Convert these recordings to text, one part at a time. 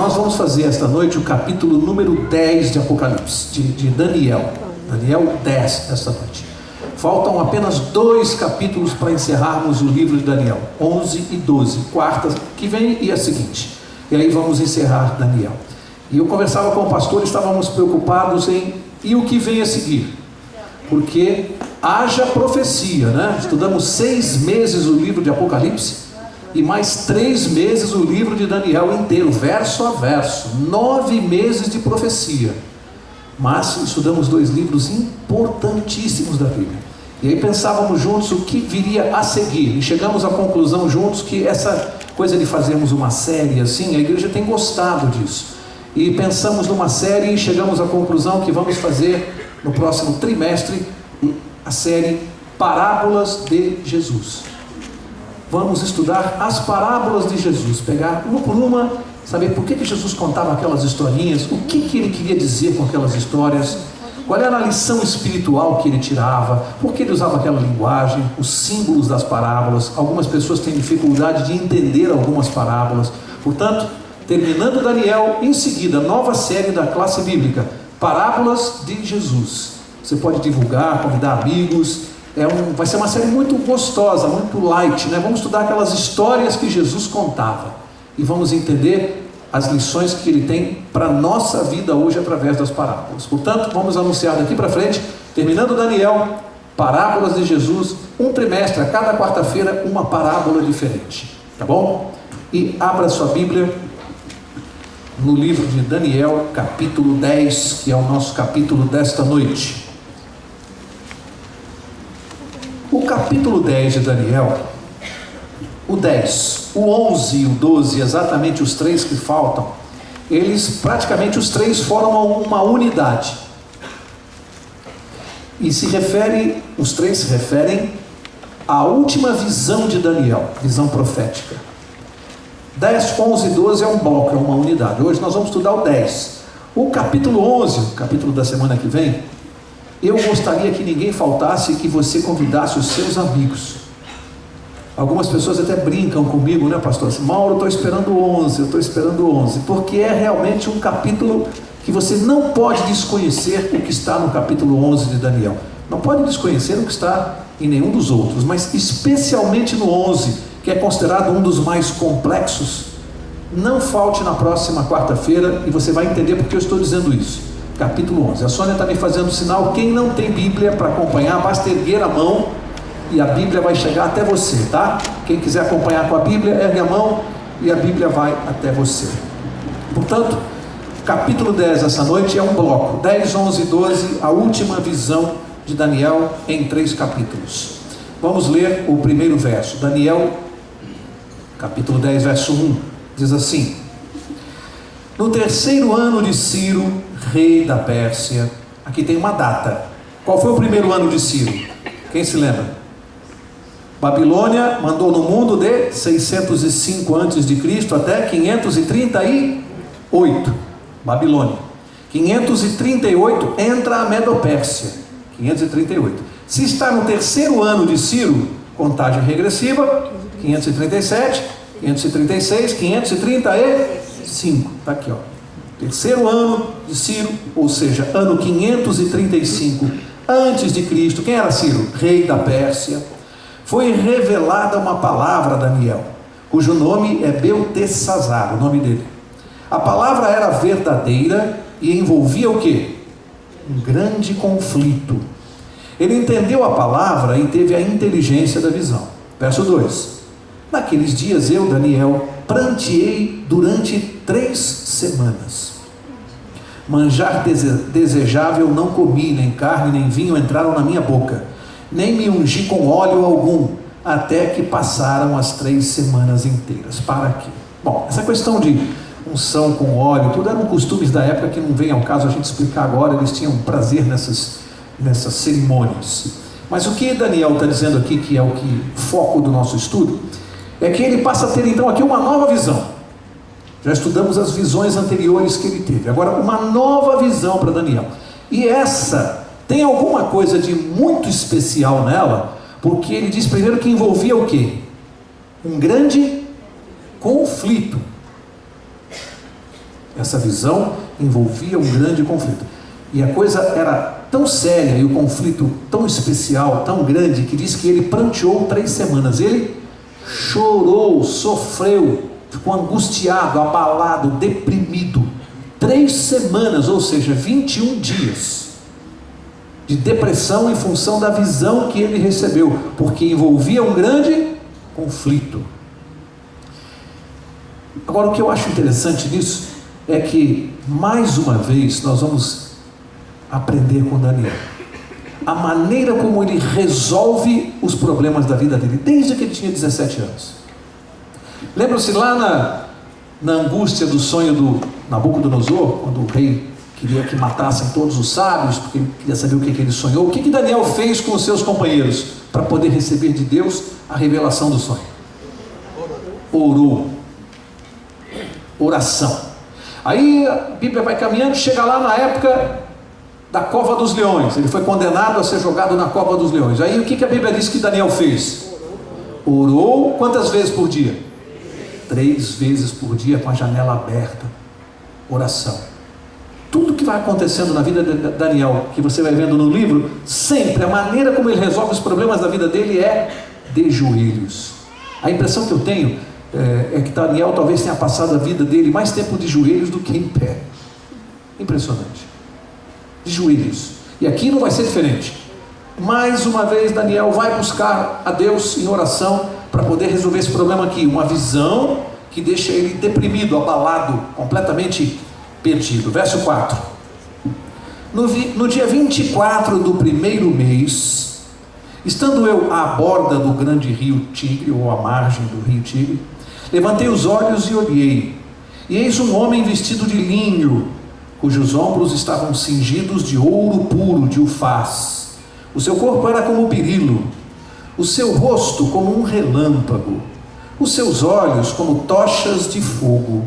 nós vamos fazer esta noite o capítulo número 10 de Apocalipse, de Daniel. Daniel 10 esta noite. Faltam apenas 2 capítulos para encerrarmos o livro de Daniel, 11 e 12, quarta que vem e a seguinte. E aí vamos encerrar Daniel. E eu conversava com o pastor, estávamos preocupados e o que vem a seguir? Porque haja profecia, né? Estudamos 6 meses o livro de Apocalipse e mais 3 meses o livro de Daniel inteiro, verso a verso, 9 meses de profecia. Mas estudamos 2 livros importantíssimos da Bíblia. E aí pensávamos juntos o que viria a seguir. E chegamos à conclusão juntos que essa coisa de fazermos uma série assim, a igreja tem gostado disso. E pensamos numa série e chegamos à conclusão que vamos fazer no próximo trimestre a série Parábolas de Jesus. Vamos estudar as parábolas de Jesus, pegar uma por uma, saber por que Jesus contava aquelas historinhas, o que ele queria dizer com aquelas histórias, qual era a lição espiritual que ele tirava, por que ele usava aquela linguagem, os símbolos das parábolas. Algumas pessoas têm dificuldade de entender algumas parábolas. Portanto, terminando Daniel, em seguida, nova série da classe bíblica, Parábolas de Jesus. Você pode divulgar, convidar amigos. Vai ser uma série muito gostosa, muito light, né? Vamos estudar aquelas histórias que Jesus contava e vamos entender as lições que ele tem para a nossa vida hoje através das parábolas. Portanto, vamos anunciar daqui para frente, terminando Daniel, Parábolas de Jesus, um trimestre, a cada quarta-feira uma parábola diferente, tá bom? E abra sua Bíblia no livro de Daniel, capítulo 10, que é o nosso capítulo desta noite. O capítulo 10 de Daniel, o 10, o 11 e o 12, exatamente os 3 que faltam, eles praticamente os 3 formam uma unidade. E os 3 se referem à última visão de Daniel, visão profética. 10, 11 e 12 é um bloco, é uma unidade. Hoje nós vamos estudar o 10. O capítulo 11, o capítulo da semana que vem, eu gostaria que ninguém faltasse e que você convidasse os seus amigos. Algumas pessoas até brincam comigo, né, pastor? Mauro, eu estou esperando o 11, eu estou esperando o 11, porque é realmente um capítulo que você não pode desconhecer o que está no capítulo 11 de Daniel. Não pode desconhecer o que está em nenhum dos outros, mas especialmente no 11, que é considerado um dos mais complexos. Não falte na próxima quarta-feira e você vai entender porque eu estou dizendo isso. Capítulo 11. A Sônia está me fazendo sinal. Quem não tem Bíblia para acompanhar, basta erguer a mão e a Bíblia vai chegar até você, tá? Quem quiser acompanhar com a Bíblia, ergue a mão e a Bíblia vai até você. Portanto, capítulo 10 essa noite é um bloco. 10, 11 e 12, a última visão de Daniel em 3 capítulos. Vamos ler o primeiro verso. Daniel, capítulo 10, verso 1, diz assim: no 3º ano de Ciro, rei da Pérsia. Aqui tem uma data. Qual foi o primeiro ano de Ciro? Quem se lembra? Babilônia mandou no mundo de 605 a.C. até 538. Babilônia. 538 entra a Medo-Pérsia. 538. Se está no 3º ano de Ciro, contagem regressiva, 537, 536, 535. Está aqui, ó. 3º ano de Ciro, ou seja, ano 535 antes de Cristo. Quem era Ciro? Rei da Pérsia. Foi revelada uma palavra a Daniel, cujo nome é Beltesazar, o nome dele. A palavra era verdadeira e envolvia o quê? Um grande conflito. Ele entendeu a palavra e teve a inteligência da visão. Verso 2. Naqueles dias eu, Daniel, pranteei durante 3 semanas. Manjar desejável não comi, nem carne nem vinho entraram na minha boca, nem me ungi com óleo algum, até que passaram as 3 semanas inteiras. Para aqui. Bom, essa questão de unção com óleo, tudo eram costumes da época que não vem ao caso a gente explicar agora. Eles tinham prazer nessas cerimônias. Mas o que Daniel está dizendo aqui, que é o foco do nosso estudo, é que ele passa a ter então aqui uma nova visão. Já estudamos as visões anteriores que ele teve. Agora uma nova visão para Daniel. E essa tem alguma coisa de muito especial nela, porque ele diz primeiro que envolvia o quê? Um grande conflito. Essa visão envolvia um grande conflito. E a coisa era tão séria e o conflito tão especial, tão grande, que diz que ele pranteou 3 semanas. Ele chorou, sofreu, ficou angustiado, abalado, deprimido. 3 semanas, ou seja, 21 dias de depressão em função da visão que ele recebeu, porque envolvia um grande conflito. Agora, o que eu acho interessante nisso é que, mais uma vez, nós vamos aprender com Daniel a maneira como ele resolve os problemas da vida dele, desde que ele tinha 17 anos. Lembra-se lá na angústia do sonho do Nabucodonosor, quando o rei queria que matassem todos os sábios, porque ele queria saber o que ele sonhou. O que Daniel fez com os seus companheiros para poder receber de Deus a revelação do sonho? Orou. Oração. Aí a Bíblia vai caminhando, chega lá na época da cova dos leões. Ele foi condenado a ser jogado na cova dos leões. Aí o que a Bíblia diz que Daniel fez? Orou quantas vezes por dia? 3 vezes por dia, com a janela aberta. Oração. Tudo que vai acontecendo na vida de Daniel, que você vai vendo no livro, sempre a maneira como ele resolve os problemas da vida dele é de joelhos. A impressão que eu tenho é que Daniel talvez tenha passado a vida dele mais tempo de joelhos do que em pé. Impressionante. De joelhos. E aqui não vai ser diferente. Mais uma vez Daniel vai buscar a Deus em oração para poder resolver esse problema aqui. Uma visão que deixa ele deprimido, abalado, completamente perdido. Verso 4. No dia 24 do 1º mês, estando eu à borda do grande rio Tigre, ou à margem do rio Tigre, levantei os olhos e olhei, e eis um homem vestido de linho, cujos ombros estavam cingidos de ouro puro de Ufaz. O seu corpo era como berilo, o seu rosto como um relâmpago, os seus olhos como tochas de fogo.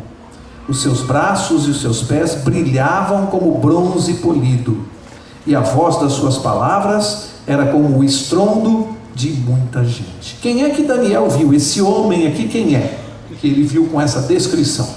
Os seus braços e os seus pés brilhavam como bronze polido, e a voz das suas palavras era como o estrondo de muita gente. Quem é que Daniel viu? Esse homem aqui, quem é? Que ele viu com essa descrição.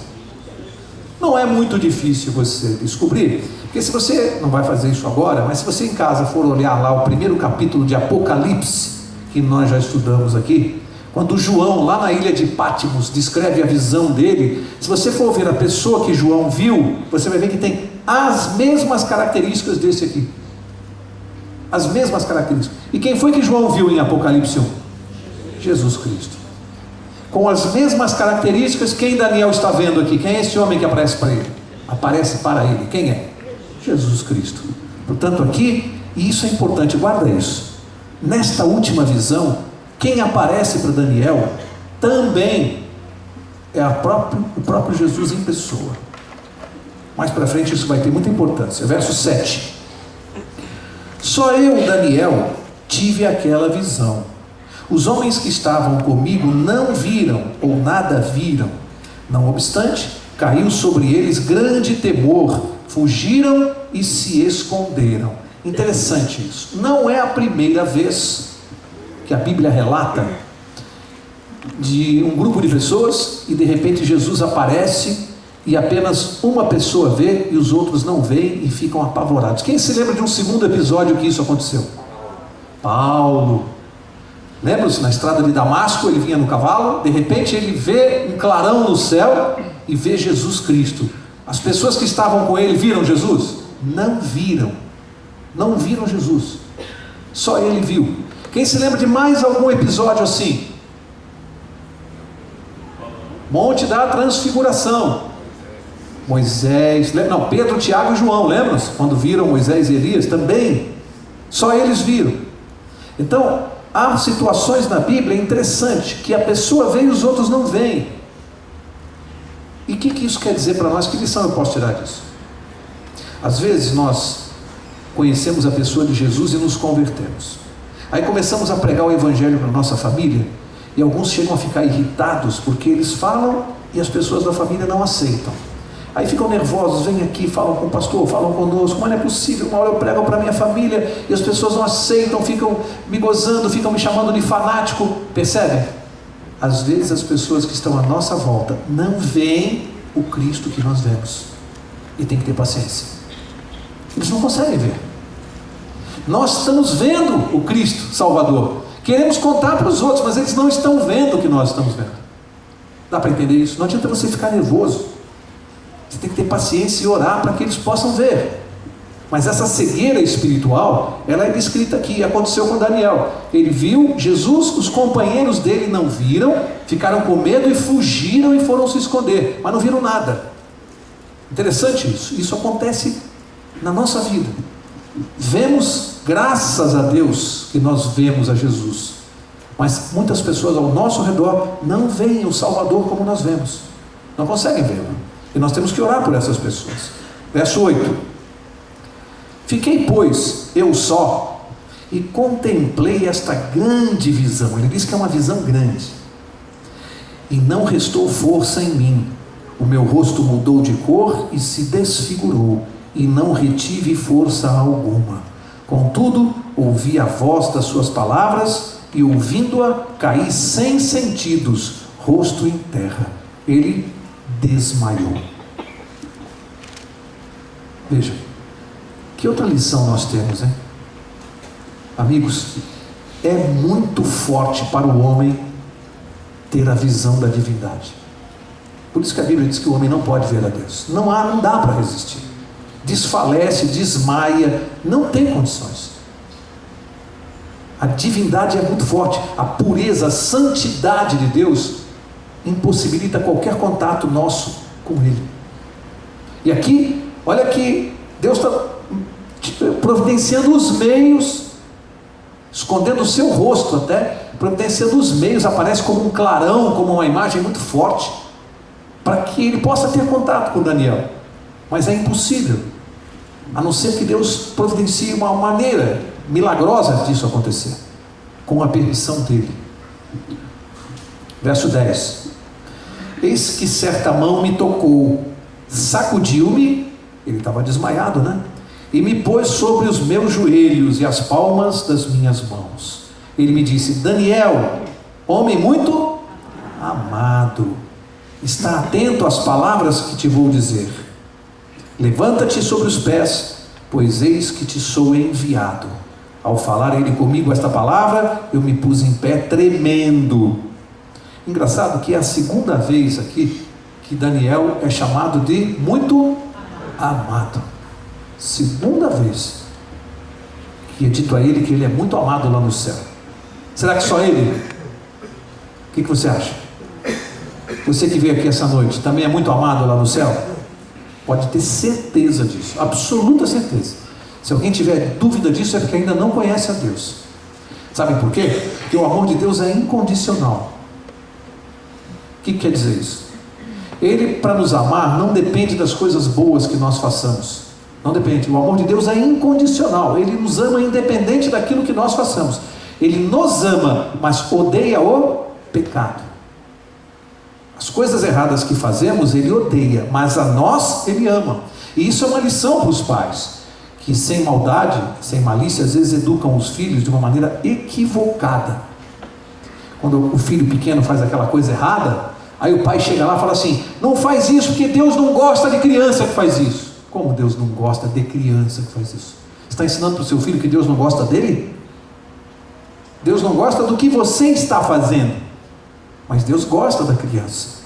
Não é muito difícil você descobrir, porque se você, não vai fazer isso agora, mas se você em casa for olhar lá o 1º capítulo de Apocalipse, que nós já estudamos aqui, quando João, lá na ilha de Patmos, descreve a visão dele, se você for ver a pessoa que João viu, você vai ver que tem as mesmas características desse aqui. As mesmas características. E quem foi que João viu em Apocalipse 1? Jesus Cristo. Com as mesmas características, quem Daniel está vendo aqui? Quem é esse homem que aparece para ele? Aparece para ele. Quem é? Jesus Cristo. Portanto, aqui, e isso é importante, guarda isso. Nesta última visão, quem aparece para Daniel também é o próprio Jesus em pessoa. Mais para frente isso vai ter muita importância. Verso 7. Só eu, Daniel, tive aquela visão. Os homens que estavam comigo não viram ou nada viram. Não obstante, caiu sobre eles grande temor, fugiram e se esconderam. Interessante isso. Não é a primeira vez que a Bíblia relata de um grupo de pessoas e de repente Jesus aparece e apenas uma pessoa vê e os outros não veem e ficam apavorados. Quem se lembra de um segundo episódio que isso aconteceu? Paulo. Lembra-se, na estrada de Damasco, ele vinha no cavalo, de repente ele vê um clarão no céu e vê Jesus Cristo. As pessoas que estavam com ele viram Jesus? Não viram. Não viram Jesus. Só ele viu. Quem se lembra de mais algum episódio assim? Monte da Transfiguração. Moisés, não, Pedro, Tiago e João, lembram-se? Quando viram Moisés e Elias, também. Só eles viram. Então, há situações na Bíblia interessantes, que a pessoa vê e os outros não veem. E o que isso quer dizer para nós? Que lição eu posso tirar disso? Às vezes nós conhecemos a pessoa de Jesus e nos convertemos. Aí começamos a pregar o Evangelho para a nossa família, e alguns chegam a ficar irritados, porque eles falam e as pessoas da família não aceitam. Aí ficam nervosos, vêm aqui, falam com o pastor, falam conosco, mas não é possível, uma hora eu prego para a minha família, e as pessoas não aceitam, ficam me gozando, ficam me chamando de fanático. Percebe? Às vezes as pessoas que estão à nossa volta não veem o Cristo que nós vemos. e tem que ter paciência. Eles não conseguem ver. Nós estamos vendo o Cristo Salvador, queremos contar para os outros, mas eles não estão vendo o que nós estamos vendo. Dá para entender isso? Não adianta você ficar nervoso. Você tem que ter paciência e orar para que eles possam ver. Mas essa cegueira espiritual, ela é descrita aqui, aconteceu com Daniel. Ele viu Jesus, os companheiros dele não viram, ficaram com medo e fugiram e foram se esconder, mas não viram nada. Interessante isso. Isso acontece na nossa vida. Vemos, graças a Deus, que nós vemos a Jesus, mas muitas pessoas ao nosso redor não veem o Salvador como nós vemos, não conseguem vê-lo, e nós temos que orar por essas pessoas. Verso 8: fiquei, pois, eu só, e contemplei esta grande visão. Ele diz que é uma visão grande, e não restou força em mim, o meu rosto mudou de cor e se desfigurou, e não retive força alguma. Contudo, ouvi a voz das suas palavras, e ouvindo-a, caí sem sentidos, rosto em terra. Ele desmaiou. Veja, que outra lição nós temos, hein? Amigos, é muito forte para o homem ter a visão da divindade. Por isso que a Bíblia diz que o homem não pode ver a Deus. Não dá para resistir. Desfalece, desmaia, não tem condições. A divindade é muito forte, a pureza, a santidade de Deus impossibilita qualquer contato nosso com Ele. E aqui, olha que Deus está providenciando os meios, escondendo o seu rosto até, providenciando os meios, aparece como um clarão, como uma imagem muito forte, para que ele possa ter contato com Daniel. Mas é impossível, a não ser que Deus providencie uma maneira milagrosa disso acontecer, com a permissão dele. Verso 10: eis que certa mão me tocou, sacudiu-me, ele estava desmaiado, né? E me pôs sobre os meus joelhos e as palmas das minhas mãos. Ele me disse: Daniel, homem muito amado, está atento às palavras que te vou dizer. Levanta-te sobre os pés, pois eis que te sou enviado. Ao falar ele comigo esta palavra, eu me pus em pé tremendo. Engraçado que é a segunda vez aqui que Daniel é chamado de muito amado. Segunda vez que é dito a ele que ele é muito amado lá no céu. Será que só ele? O que você acha? Você que veio aqui essa noite também é muito amado lá no céu? Pode ter certeza disso, absoluta certeza. Se alguém tiver dúvida disso, é porque ainda não conhece a Deus. Sabem por quê? Porque o amor de Deus é incondicional. O que quer dizer isso? Ele, para nos amar, não depende das coisas boas que nós façamos. Não depende. O amor de Deus é incondicional. Ele nos ama independente daquilo que nós façamos. Ele nos ama, mas odeia o pecado. As coisas erradas que fazemos, Ele odeia, mas a nós, Ele ama. E isso é uma lição para os pais, que sem maldade, sem malícia, às vezes educam os filhos de uma maneira equivocada. Quando o filho pequeno faz aquela coisa errada, aí o pai chega lá e fala assim: não faz isso porque Deus não gosta de criança que faz isso. Como Deus não gosta de criança que faz isso? Você está ensinando para o seu filho que Deus não gosta dele? Deus não gosta do que você está fazendo, mas Deus gosta da criança.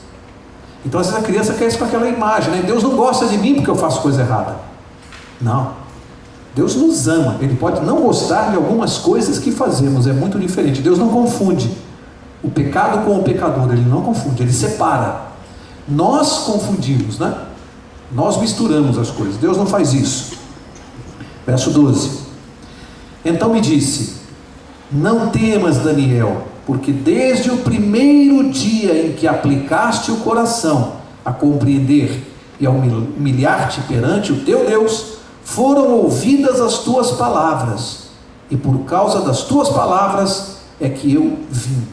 Então às vezes a criança quer isso com aquela imagem, né? Deus não gosta de mim porque eu faço coisa errada. Não, Deus nos ama. Ele pode não gostar de algumas coisas que fazemos, é muito diferente. Deus não confunde o pecado com o pecador, Ele não confunde, Ele separa. Nós confundimos, né? Nós misturamos as coisas. Deus não faz isso. Verso 12: então me disse: não temas, Daniel, porque desde o primeiro dia em que aplicaste o coração a compreender e a humilhar-te perante o teu Deus, foram ouvidas as tuas palavras, e por causa das tuas palavras é que eu vim.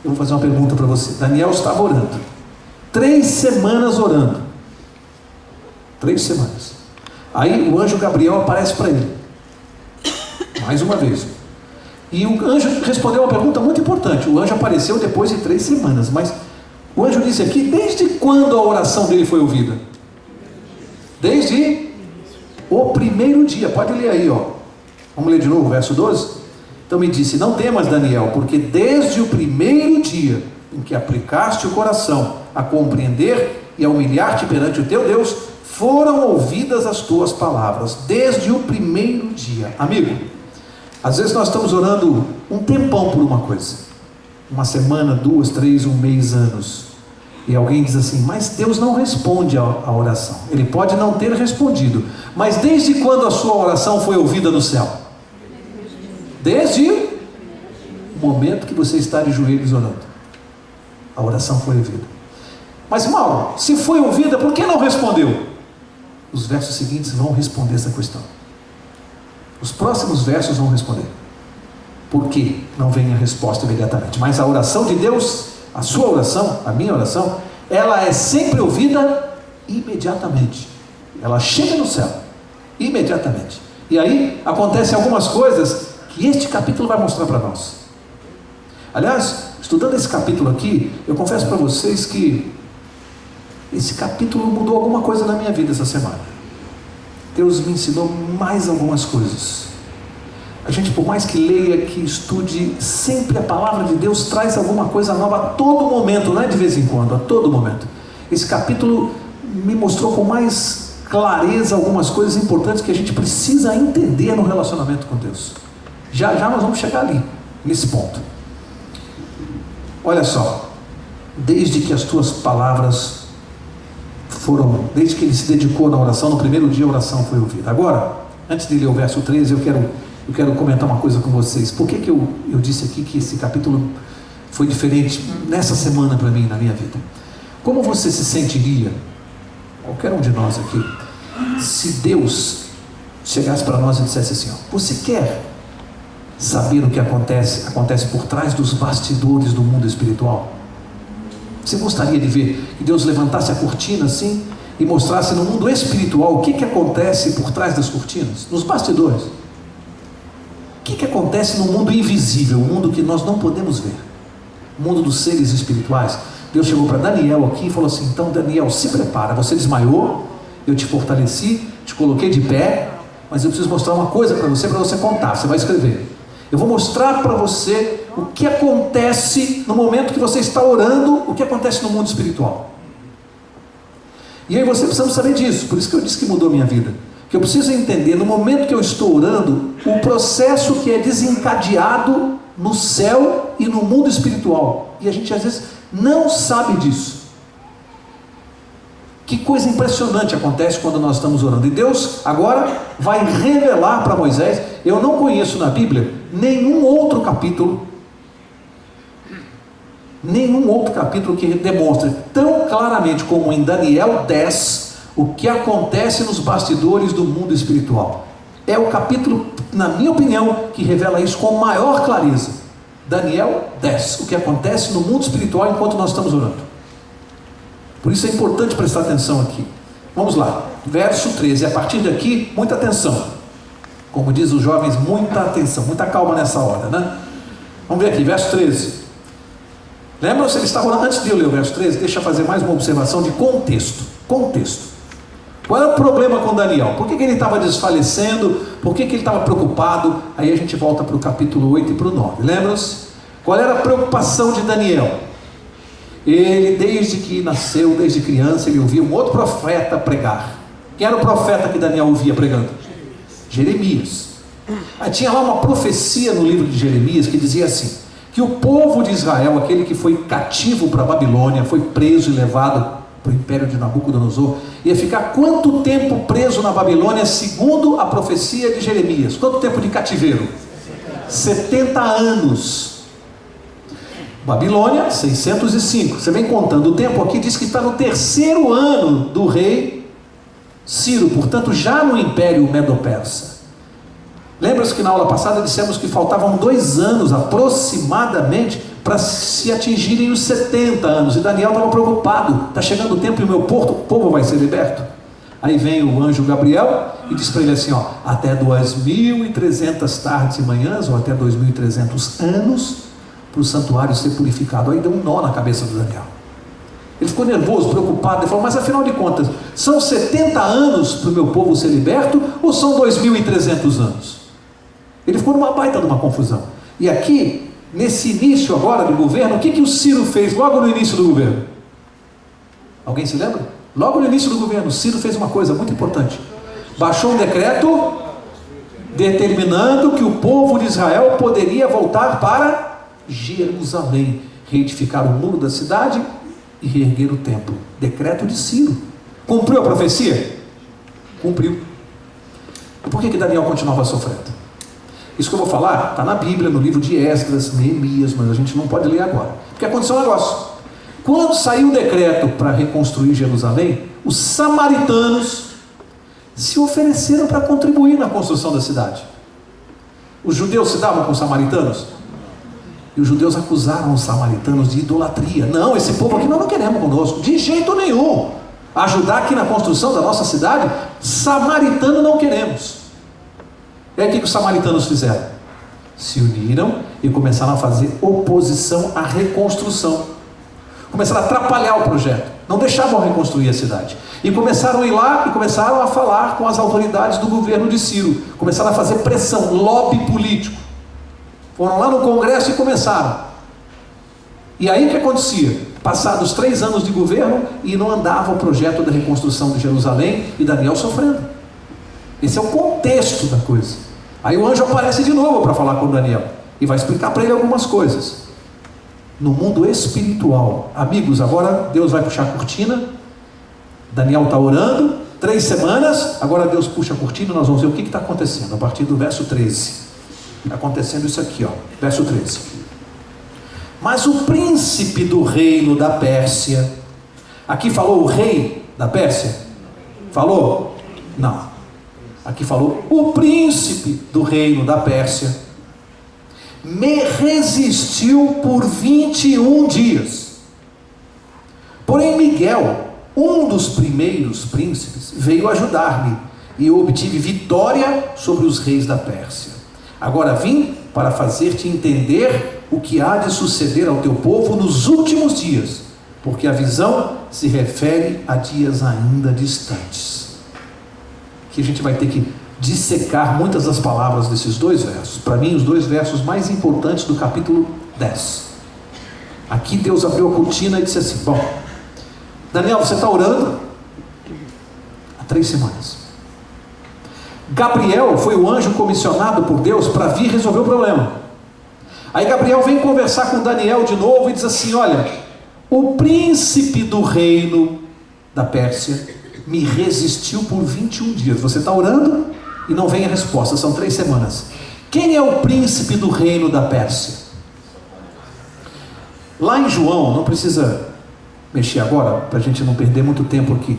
Eu vou fazer uma pergunta para você. Daniel estava orando 3 semanas orando. 3 semanas. Aí o anjo Gabriel aparece para ele mais uma vez, e o anjo respondeu uma pergunta muito importante. O anjo apareceu depois de 3 semanas, mas o anjo disse aqui: desde quando a oração dele foi ouvida? Desde o primeiro dia. Pode ler aí, ó. Vamos ler de novo, verso 12? Então me disse: não temas, Daniel, porque desde o primeiro dia em que aplicaste o coração a compreender e a humilhar-te perante o teu Deus, foram ouvidas as tuas palavras. Desde o primeiro dia. Amigo, às vezes nós estamos orando um tempão por uma coisa. Uma semana, 2, 3, 1 mês, anos. E alguém diz assim: mas Deus não responde a oração. Ele pode não ter respondido, mas desde quando a sua oração foi ouvida no céu? Desde o momento que você está de joelhos orando, a oração foi ouvida. Mas Mauro, se foi ouvida, por que não respondeu? Os versos seguintes vão responder essa questão. Os próximos versos vão responder por que não vem a resposta imediatamente. Mas a oração de Deus, a sua oração, a minha oração, ela é sempre ouvida imediatamente. Ela chega no céu imediatamente. E aí acontecem algumas coisas que este capítulo vai mostrar para nós. Aliás, estudando esse capítulo aqui, eu confesso para vocês que esse capítulo mudou alguma coisa na minha vida essa semana. Deus me ensinou mais algumas coisas. A gente, por mais que leia, que estude, sempre a palavra de Deus traz alguma coisa nova a todo momento, não é de vez em quando, a todo momento. Esse capítulo me mostrou com mais clareza algumas coisas importantes que a gente precisa entender no relacionamento com Deus. Já já nós vamos chegar ali, nesse ponto. Olha só, desde que as tuas palavras desde que ele se dedicou na oração, no primeiro dia a oração foi ouvida. Agora, antes de ler o verso 13, eu quero comentar uma coisa com vocês. Por que eu disse aqui que esse capítulo foi diferente nessa semana para mim, na minha vida? Como você se sentiria, qualquer um de nós aqui, se Deus chegasse para nós e dissesse assim: ó, você quer saber o que acontece por trás dos bastidores do mundo espiritual? Você gostaria de ver que Deus levantasse a cortina assim e mostrasse no mundo espiritual o que acontece por trás das cortinas, nos bastidores? O que acontece no mundo invisível, o mundo que nós não podemos ver, o mundo dos seres espirituais? Deus chegou para Daniel aqui e falou assim: então Daniel, se prepara, você desmaiou, eu te fortaleci, te coloquei de pé, mas eu preciso mostrar uma coisa para você contar, você vai escrever. Eu vou mostrar para você o que acontece no momento que você está orando, o que acontece no mundo espiritual. E aí você precisa saber disso, por isso que eu disse que mudou a minha vida. Que eu preciso entender, no momento que eu estou orando, o processo que é desencadeado no céu e no mundo espiritual. E a gente às vezes não sabe disso. Que coisa impressionante acontece quando nós estamos orando. E Deus agora vai revelar para Moisés. Eu não conheço na Bíblia nenhum outro capítulo que demonstre tão claramente como em Daniel 10 o que acontece nos bastidores do mundo espiritual. É o capítulo, na minha opinião, que revela isso com maior clareza. Daniel 10, o que acontece no mundo espiritual enquanto nós estamos orando. Por isso é importante prestar atenção aqui. Vamos lá, verso 13. A partir daqui, muita atenção. Como diz os jovens, muita atenção, muita calma nessa hora, né? Vamos ver aqui, verso 13. Lembram-se, ele estava lá, antes de eu ler o verso 13, deixa eu fazer mais uma observação de contexto. Qual era o problema com Daniel? Por que ele estava desfalecendo? Por que ele estava preocupado? Aí a gente volta para o capítulo 8 e para o 9. Lembram-se? Qual era a preocupação de Daniel? Ele, desde que nasceu, desde criança, ele ouvia um outro profeta pregar. Quem era o profeta que Daniel ouvia pregando? Jeremias. Aí tinha lá uma profecia no livro de Jeremias que dizia assim: que o povo de Israel, aquele que foi cativo para a Babilônia, foi preso e levado para o império de Nabucodonosor, ia ficar quanto tempo preso na Babilônia, segundo a profecia de Jeremias? Quanto tempo de cativeiro? 70 anos. Babilônia, 605. Você vem contando o tempo aqui, diz que está no terceiro ano do rei Ciro, portanto já no império Medo-Persa. Lembra-se que na aula passada dissemos que faltavam 2 anos aproximadamente para se atingirem os 70 anos, e Daniel estava preocupado: está chegando o tempo e o meu povo vai ser liberto. Aí vem o anjo Gabriel e diz para ele assim: ó, até 2.300 tardes e manhãs, ou até 2.300 anos, para o santuário ser purificado. Aí deu um nó na cabeça do Daniel. Ele ficou nervoso, preocupado. Ele falou: mas afinal de contas, são 70 anos para o meu povo ser liberto ou são 2.300 anos? Ele ficou numa baita de uma confusão. E aqui, nesse início agora do governo, o que o Ciro fez logo no início do governo? Alguém se lembra? Logo no início do governo, Ciro fez uma coisa muito importante. Baixou um decreto determinando que o povo de Israel poderia voltar para Jerusalém, reedificar o muro da cidade e reerguer o templo. Decreto de Ciro. Cumpriu a profecia? Cumpriu. E por que Daniel continuava sofrendo? Isso que eu vou falar está na Bíblia, no livro de Esdras, Neemias, mas a gente não pode ler agora. Porque aconteceu um negócio. Quando saiu o decreto para reconstruir Jerusalém, os samaritanos se ofereceram para contribuir na construção da cidade. Os judeus se davam com os samaritanos? E os judeus acusaram os samaritanos de idolatria. Não, esse povo aqui nós não queremos conosco, de jeito nenhum. Ajudar aqui na construção da nossa cidade, samaritano não queremos. E aí o que os samaritanos fizeram? Se uniram e começaram a fazer oposição à reconstrução. Começaram a atrapalhar o projeto. Não deixavam reconstruir a cidade. E começaram a ir lá e começaram a falar com as autoridades do governo de Ciro. Começaram a fazer pressão, lobby político. Foram lá no Congresso e começaram. E aí o que acontecia? Passados 3 anos de governo e não andava o projeto da reconstrução de Jerusalém e Daniel sofrendo. Esse é o contexto da coisa. Aí o anjo aparece de novo para falar com Daniel e vai explicar para ele algumas coisas. No mundo espiritual, amigos, agora Deus vai puxar a cortina. Daniel está orando, 3 semanas, agora Deus puxa a cortina e nós vamos ver o que está acontecendo, a partir do verso 13. Está acontecendo isso aqui, ó, verso 13. Mas o príncipe do reino da Pérsia, aqui falou o rei da Pérsia? Falou? Não. Aqui falou o príncipe do reino da Pérsia, me resistiu por 21 dias. Porém Miguel, um dos primeiros príncipes, veio ajudar-me, e eu obtive vitória sobre os reis da Pérsia. Agora vim para fazer-te entender o que há de suceder ao teu povo nos últimos dias, porque a visão se refere a dias ainda distantes. Que a gente vai ter que dissecar muitas das palavras desses 2 versos. Para mim, os 2 versos mais importantes do capítulo 10. Aqui Deus abriu a cortina e disse assim: bom, Daniel, você está orando há 3 semanas. Gabriel foi o anjo comissionado por Deus para vir resolver o problema. Aí Gabriel vem conversar com Daniel de novo e diz assim: olha, o príncipe do reino da Pérsia me resistiu por 21 dias. Você está orando e não vem a resposta, são 3 semanas. Quem é o príncipe do reino da Pérsia? Lá em João, não precisa mexer agora, para a gente não perder muito tempo aqui,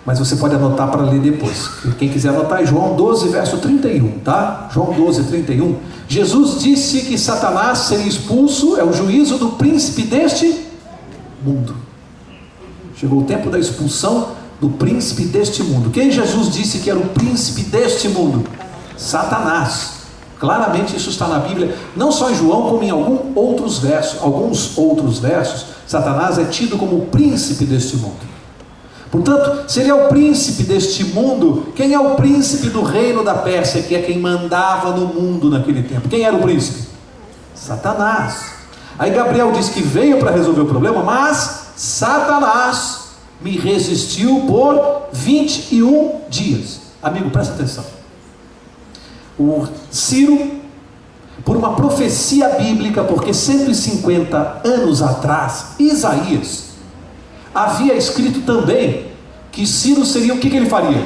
mas você pode anotar para ler depois. Quem quiser anotar é João 12, verso 31, tá? João 12, 31. Jesus disse que Satanás seria expulso, é o juízo do príncipe deste mundo. Chegou o tempo da expulsão do príncipe deste mundo. Quem Jesus disse que era o príncipe deste mundo? Satanás. Claramente isso está na Bíblia, não só em João, como em alguns outros versos. Satanás é tido como o príncipe deste mundo. Portanto, se ele é o príncipe deste mundo, quem é o príncipe do reino da Pérsia, que é quem mandava no mundo naquele tempo? Quem era o príncipe? Satanás. Aí Gabriel diz que veio para resolver o problema, mas Satanás me resistiu por 21 dias. Amigo, presta atenção. O Ciro, por uma profecia bíblica, porque 150 anos atrás, Isaías havia escrito também que Ciro seria o que ele faria?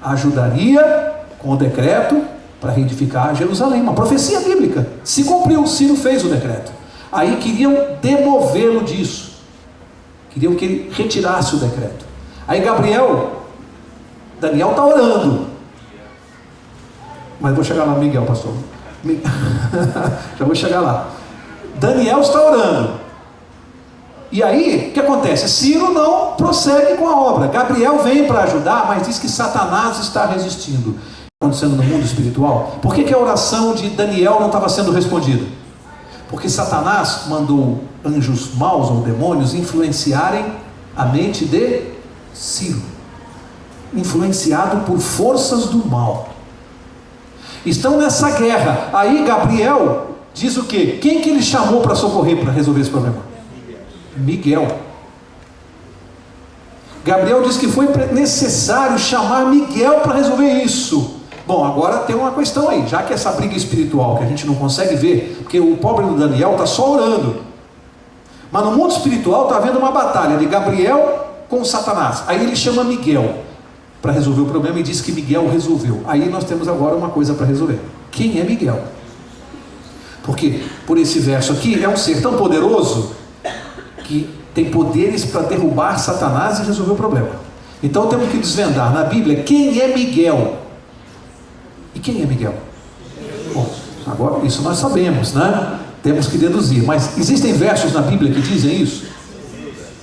Ajudaria com o decreto para reedificar Jerusalém. Uma profecia bíblica. Se cumpriu, Ciro fez o decreto. Aí queriam demovê-lo disso. Queriam que ele retirasse o decreto. Aí Daniel está orando. Mas vou chegar lá, Miguel, pastor. Já vou chegar lá. Daniel está orando. E aí, o que acontece? Ciro não prossegue com a obra. Gabriel vem para ajudar, mas diz que Satanás está resistindo. O que está acontecendo no mundo espiritual? Por que a oração de Daniel não estava sendo respondida? Porque Satanás mandou anjos maus ou demônios influenciarem a mente de Ciro, influenciado por forças do mal. Estão nessa guerra. Aí Gabriel diz o quê? Quem que ele chamou para socorrer, para resolver esse problema? Miguel. Gabriel diz que foi necessário chamar Miguel para resolver isso. Bom, agora tem uma questão aí, já que essa briga espiritual que a gente não consegue ver, porque o pobre do Daniel está só orando, mas no mundo espiritual está havendo uma batalha de Gabriel com Satanás. Aí ele chama Miguel para resolver o problema e diz que Miguel resolveu. Aí nós temos agora uma coisa para resolver. Quem é Miguel? Porque por esse verso aqui é um ser tão poderoso que tem poderes para derrubar Satanás e resolver o problema. Então temos que desvendar na Bíblia quem é Miguel. E quem é Miguel? Bom, agora isso nós sabemos, né? Temos que deduzir. Mas existem versos na Bíblia que dizem isso?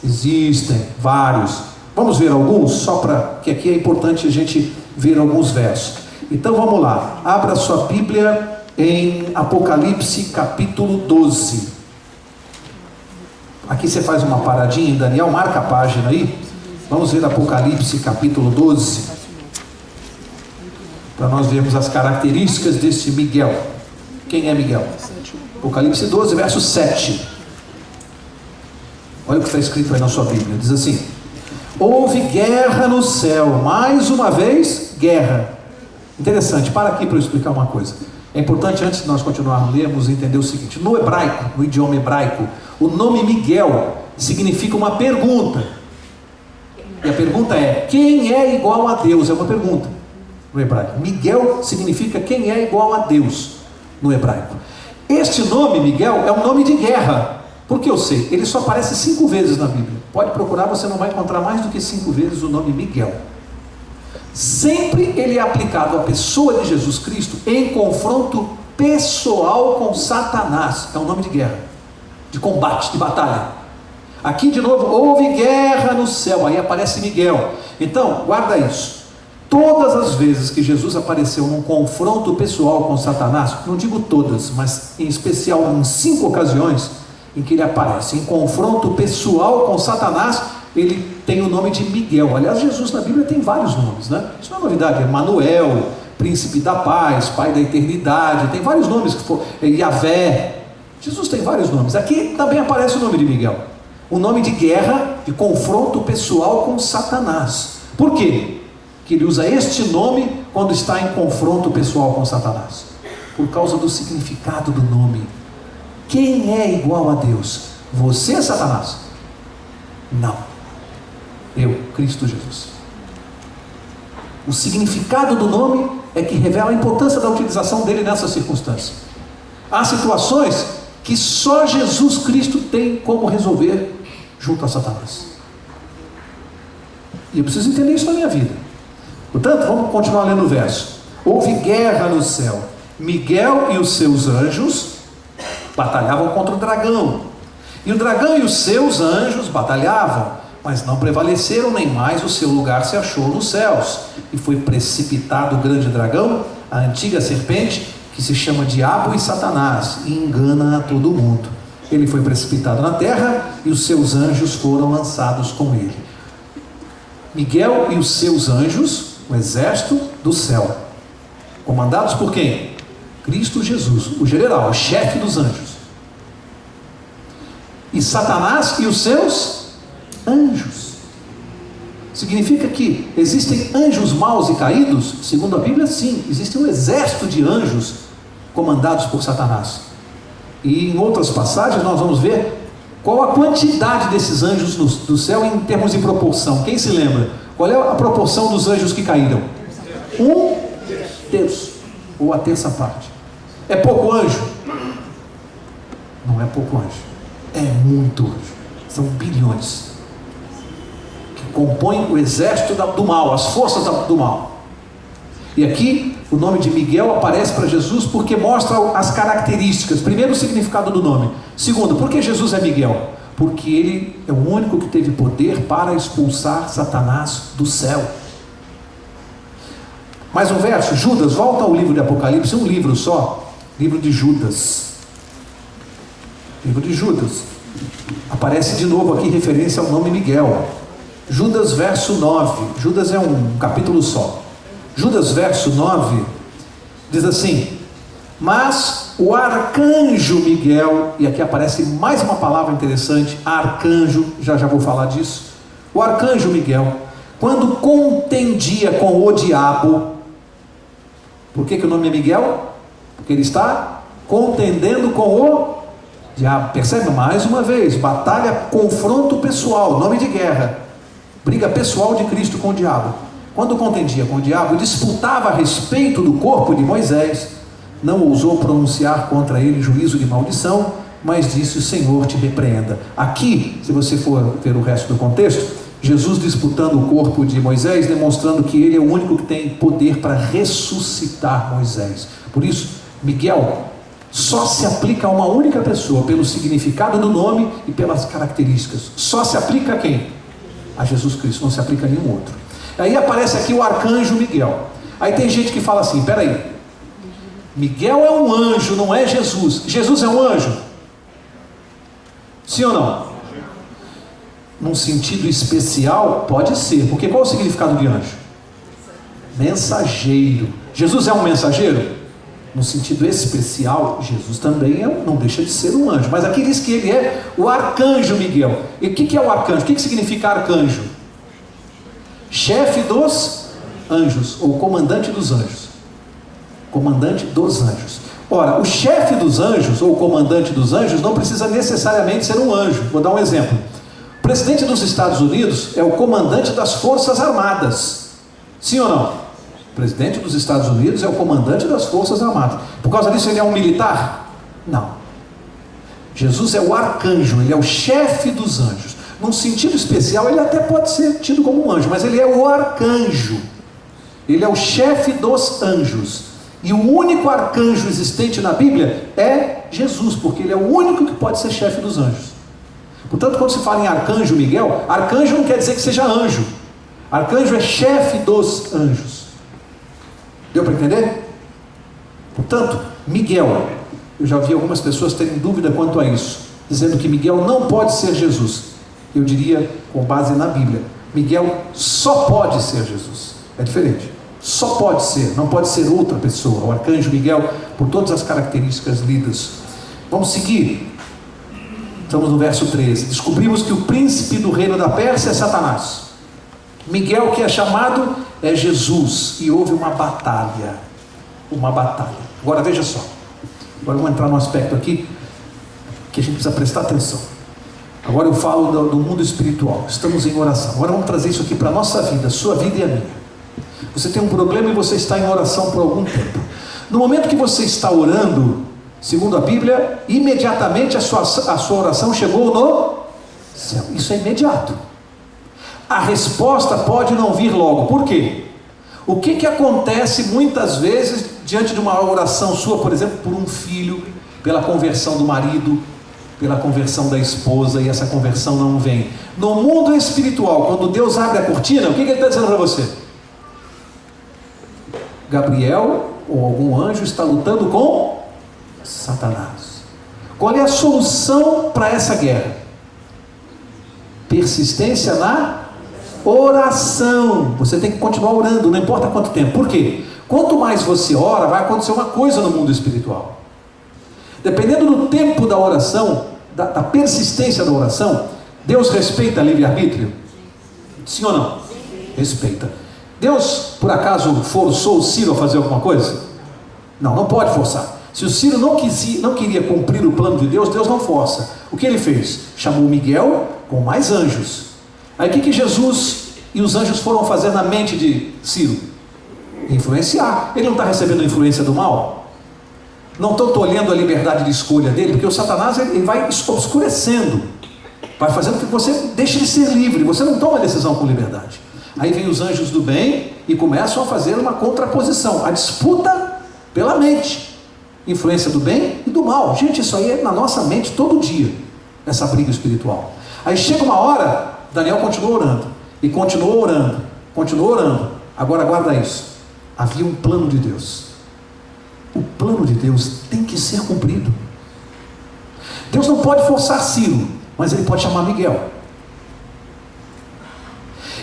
Existem vários. Vamos ver alguns, só para que aqui é importante a gente ver alguns versos. Então vamos lá. Abra sua Bíblia em Apocalipse capítulo 12. Aqui você faz uma paradinha em Daniel, marca a página aí. Vamos ver Apocalipse capítulo 12, para nós vermos as características desse Miguel. Quem é Miguel? Apocalipse 12, verso 7. Olha o que está escrito aí na sua Bíblia. Diz assim: houve guerra no céu. Mais uma vez, guerra. Interessante, para aqui para eu explicar uma coisa. É importante, antes de nós continuarmos a lermos, entender o seguinte: no hebraico, no idioma hebraico, o nome Miguel significa uma pergunta. E a pergunta é: quem é igual a Deus? É uma pergunta no hebraico. Miguel significa quem é igual a Deus no hebraico. Este nome, Miguel, é um nome de guerra. Porque eu sei, ele só aparece 5 vezes na Bíblia. Pode procurar, você não vai encontrar mais do que 5 vezes o nome Miguel. Sempre ele é aplicado à pessoa de Jesus Cristo em confronto pessoal com Satanás. É um nome de guerra, de combate, de batalha. Aqui de novo, houve guerra no céu. Aí aparece Miguel. Então, guarda isso. Todas as vezes que Jesus apareceu num confronto pessoal com Satanás, não digo todas, mas em especial em 5 ocasiões em que ele aparece em confronto pessoal com Satanás, ele tem o nome de Miguel. Aliás, Jesus na Bíblia tem vários nomes, né? Isso não é novidade. Emanuel, príncipe da paz, pai da eternidade, tem vários nomes, Yahvé. Jesus tem vários nomes. Aqui também aparece o nome de Miguel, o nome de guerra, de confronto pessoal com Satanás. Por quê que ele usa este nome quando está em confronto pessoal com Satanás? Por causa do significado do nome. Quem é igual a Deus? Você, Satanás? Não. Eu, Cristo Jesus. O significado do nome é que revela a importância da utilização dele nessa circunstância. Há situações que só Jesus Cristo tem como resolver junto a Satanás. E eu preciso entender isso na minha vida. Portanto, vamos continuar lendo o verso. Houve guerra no céu. Miguel e os seus anjos batalhavam contra o dragão. E o dragão e os seus anjos batalhavam, mas não prevaleceram, nem mais o seu lugar se achou nos céus. E foi precipitado o grande dragão, a antiga serpente, que se chama Diabo e Satanás, e engana a todo mundo. Ele foi precipitado na terra, e os seus anjos foram lançados com ele. Miguel e os seus anjos, o exército do céu, comandados por quem? Cristo Jesus, o general, o chefe dos anjos. E Satanás e os seus anjos. Significa que existem anjos maus e caídos? Segundo a Bíblia, sim. Existe um exército de anjos comandados por Satanás. E em outras passagens nós vamos ver qual a quantidade desses anjos do céu em termos de proporção. Quem se lembra? Qual é a proporção dos anjos que caíram? 1/3, ou a terça parte. É pouco anjo? Não é pouco anjo, é muito anjo. São bilhões que compõem o exército do mal, as forças do mal. E aqui o nome de Miguel aparece para Jesus porque mostra as características. Primeiro, o significado do nome. Segundo, por que Jesus é Miguel? Porque ele é o único que teve poder para expulsar Satanás do céu. Mais um verso. Judas, volta ao livro de Apocalipse, um livro só. Livro de Judas. Livro de Judas. aparece de novo aqui referência ao nome Miguel. Judas verso 9, Judas é um capítulo só. Judas verso 9 diz assim: mas o arcanjo Miguel, e aqui aparece mais uma palavra interessante, arcanjo, já vou falar disso. O arcanjo Miguel, quando contendia com o diabo, por que o nome é Miguel? Porque ele está contendendo com o diabo. Percebe? Mais uma vez, batalha, confronto pessoal, nome de guerra, briga pessoal de Cristo com o diabo. Quando contendia com o diabo, disputava a respeito do corpo de Moisés, não ousou pronunciar contra ele juízo de maldição, mas disse: o Senhor te repreenda. Aqui, se você for ver o resto do contexto, Jesus disputando o corpo de Moisés, demonstrando que ele é o único que tem poder para ressuscitar Moisés. Por isso, Miguel só se aplica a uma única pessoa, pelo significado do nome e pelas características. Só se aplica a quem? A Jesus Cristo, não se aplica a nenhum outro. Aí aparece aqui o arcanjo Miguel. Aí tem gente que fala assim: peraí, Miguel é um anjo, não é Jesus. Jesus é um anjo? Sim ou não? Num sentido especial, pode ser, porque qual é o significado de anjo? Mensageiro. Jesus é um mensageiro? No sentido especial, Jesus também não deixa de ser um anjo, mas aqui diz que ele é o arcanjo Miguel. E o que é o arcanjo? O que significa arcanjo? Chefe dos anjos, ou comandante dos anjos. Comandante dos anjos. Ora, o chefe dos anjos, ou comandante dos anjos, não precisa necessariamente ser um anjo. Vou dar um exemplo. O presidente dos Estados Unidos é o comandante das Forças Armadas. Sim ou não? O presidente dos Estados Unidos é o comandante das Forças Armadas. Por causa disso ele é um militar? Não. Jesus é o arcanjo, ele é o chefe dos anjos. Num sentido especial, ele até pode ser tido como um anjo, mas ele é o arcanjo. Ele é o chefe dos anjos. E o único arcanjo existente na Bíblia é Jesus, porque ele é o único que pode ser chefe dos anjos. Portanto, quando se fala em arcanjo Miguel, arcanjo não quer dizer que seja anjo. Arcanjo é chefe dos anjos. Deu para entender? Portanto, Miguel, eu já vi algumas pessoas terem dúvida quanto a isso, dizendo que Miguel não pode ser Jesus. Eu diria, com base na Bíblia, Miguel só pode ser Jesus. É diferente. Só pode ser, não pode ser outra pessoa. O arcanjo Miguel, por todas as características lidas. Vamos seguir. Estamos no verso 13. Descobrimos que o príncipe do reino da Pérsia é Satanás. Miguel, que é chamado, é Jesus. E houve uma batalha. Uma batalha. Agora veja só. Agora vamos entrar num aspecto aqui que a gente precisa prestar atenção. Agora eu falo do mundo espiritual. Estamos em oração. Agora vamos trazer isso aqui para a nossa vida, a sua vida e a minha. Você tem um problema e você está em oração por algum tempo. No momento que você está orando, segundo a Bíblia, imediatamente a sua oração chegou no céu. Isso é imediato. A resposta pode não vir logo. Por quê? O que acontece muitas vezes diante de uma oração sua, por exemplo, por um filho, pela conversão do marido, pela conversão da esposa, e essa conversão não vem? No mundo espiritual, quando Deus abre a cortina, o que ele está dizendo para você? Gabriel ou algum anjo está lutando com Satanás. Qual é a solução para essa guerra? Persistência na oração. Você tem que continuar orando, não importa quanto tempo. Por quê? Quanto mais você ora, vai acontecer uma coisa no mundo espiritual. Dependendo do tempo da oração, da persistência da oração, Deus respeita livre-arbítrio? Sim ou não? Respeita. Deus, por acaso, forçou o Ciro a fazer alguma coisa? Não pode forçar. Se o Ciro não queria cumprir o plano de Deus, Deus não força. O que ele fez? Chamou Miguel com mais anjos. Aí o que Jesus e os anjos foram fazer na mente de Ciro? Influenciar. Ele não está recebendo a influência do mal? Não estou tolhendo a liberdade de escolha dele, porque o Satanás ele vai obscurecendo, vai fazendo que você deixe de ser livre. Você não toma decisão com liberdade. Aí vem os anjos do bem e começam a fazer uma contraposição, a disputa pela mente, influência do bem e do mal. Gente, isso aí é na nossa mente todo dia, essa briga espiritual. Aí chega uma hora, Daniel continuou orando, e continuou orando, continuou orando. Agora guarda isso, havia um plano de Deus. O plano de Deus tem que ser cumprido. Deus não pode forçar Ciro. mas ele pode chamar Miguel.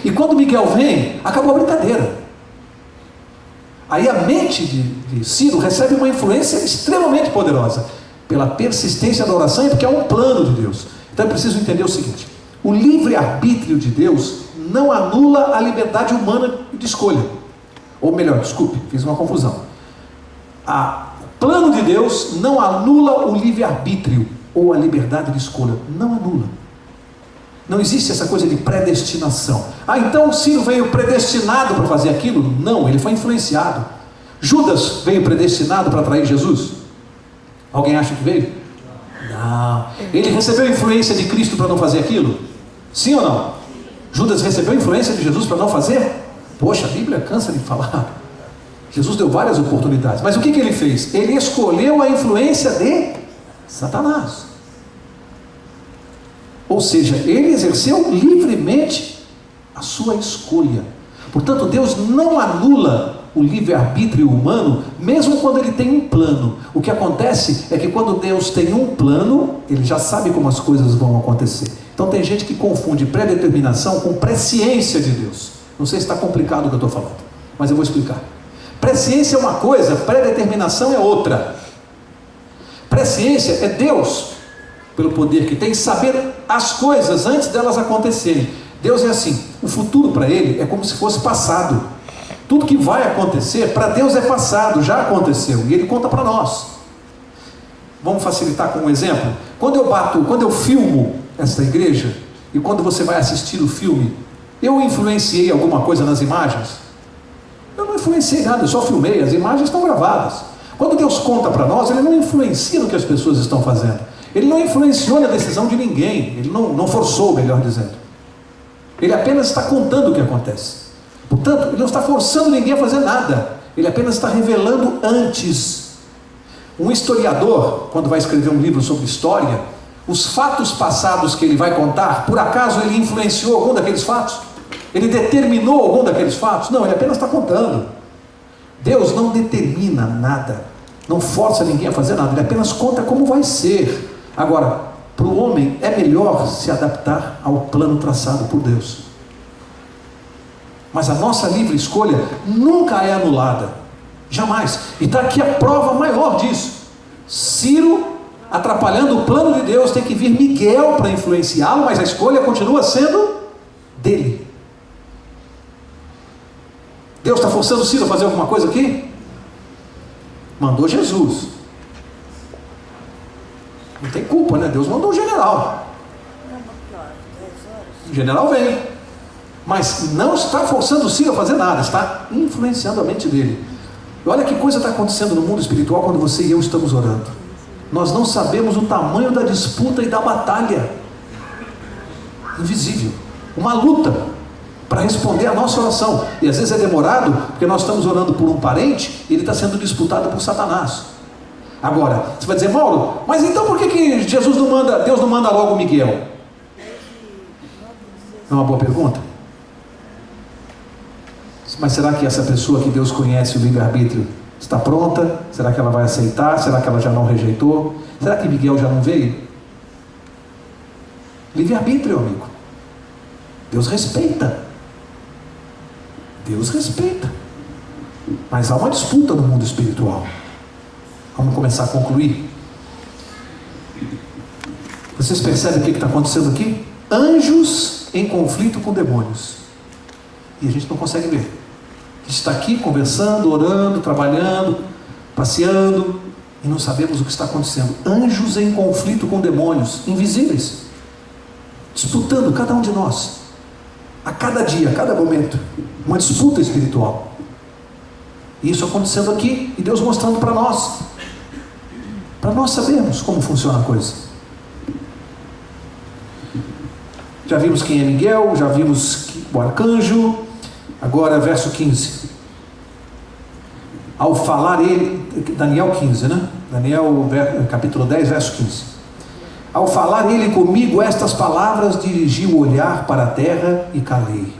E quando Miguel vem, acabou a brincadeira. Aí a mente de Ciro recebe uma influência extremamente poderosa, pela persistência da oração e porque é um plano de Deus. Então é preciso entender o seguinte: o livre-arbítrio de Deus não anula a liberdade humana de escolha. Ou melhor, desculpe, fiz uma confusão. O plano de Deus não anula o livre-arbítrio ou a liberdade de escolha. Não anula. Não existe essa coisa de predestinação. Então o Ciro veio predestinado para fazer aquilo? Não, ele foi influenciado. Judas veio predestinado para trair Jesus? Alguém acha que veio? Não. Ele recebeu influência de Cristo para não fazer aquilo? Sim ou não? Judas recebeu influência de Jesus para não fazer? Poxa, a Bíblia cansa de falar. Jesus deu várias oportunidades. Mas o que ele fez? Ele escolheu a influência de Satanás. Ou seja, ele exerceu livremente a sua escolha. Portanto, Deus não anula o livre-arbítrio humano, mesmo quando ele tem um plano. O que acontece é que quando Deus tem um plano, ele já sabe como as coisas vão acontecer. Então tem gente que confunde predeterminação com presciência de Deus. Não sei se está complicado o que eu estou falando, mas eu vou explicar. Presciência é uma coisa, predeterminação é outra. Presciência é Deus, pelo poder que tem, saber as coisas antes delas acontecerem. Deus é assim, o futuro para ele é como se fosse passado. Tudo que vai acontecer, para Deus é passado, já aconteceu, e ele conta para nós. Vamos facilitar com um exemplo? Quando eu filmo esta igreja, e quando você vai assistir o filme, eu influenciei alguma coisa nas imagens? Eu não influenciei nada, eu só filmei, as imagens estão gravadas. Quando Deus conta para nós, ele não influencia no que as pessoas estão fazendo. Ele não influenciou na decisão de ninguém, ele não forçou, melhor dizendo. Ele apenas está contando o que acontece. Portanto, ele não está forçando ninguém a fazer nada, ele apenas está revelando antes. Um historiador, quando vai escrever um livro sobre história, os fatos passados que ele vai contar, por acaso ele influenciou algum daqueles fatos? Ele determinou algum daqueles fatos? Não, ele apenas está contando. Deus não determina nada, não força ninguém a fazer nada, ele apenas conta como vai ser. Agora, para o homem é melhor se adaptar ao plano traçado por Deus. Mas a nossa livre escolha nunca é anulada, jamais. E está aqui a prova maior disso. Ciro, atrapalhando o plano de Deus, tem que vir Miguel para influenciá-lo, mas a escolha continua sendo dele. Deus está forçando Ciro a fazer alguma coisa aqui? Mandou Jesus. Não tem culpa, né? Deus mandou um general. O general vem. Mas não está forçando Ciro a fazer nada, está influenciando a mente dele. E olha que coisa está acontecendo no mundo espiritual quando você e eu estamos orando. Nós não sabemos o tamanho da disputa e da batalha. Invisível. Uma luta para responder a nossa oração. E às vezes é demorado, porque nós estamos orando por um parente e ele está sendo disputado por Satanás. Agora, você vai dizer, Mauro, mas então por que Deus não manda logo Miguel? É uma boa pergunta. Mas será que essa pessoa que Deus conhece o livre-arbítrio está pronta? Será que ela vai aceitar? Será que ela já não rejeitou? Será que Miguel já não veio? Livre-arbítrio, amigo. Deus respeita. Deus respeita. Mas há uma disputa no mundo espiritual. Vamos começar a concluir. Vocês percebem o que está acontecendo aqui? Anjos em conflito com demônios. E a gente não consegue ver. A gente está aqui conversando, orando, trabalhando, passeando, e não sabemos o que está acontecendo. Anjos em conflito com demônios, invisíveis, disputando cada um de nós, a cada dia, a cada momento, uma disputa espiritual. E isso acontecendo aqui, e Deus mostrando para nós sabermos como funciona a coisa. Já vimos quem é Miguel, já vimos o arcanjo. Agora verso 15. Ao falar ele, Daniel 15, né? Daniel capítulo 10, verso 15. Ao falar ele comigo estas palavras, dirigi o olhar para a terra e calei.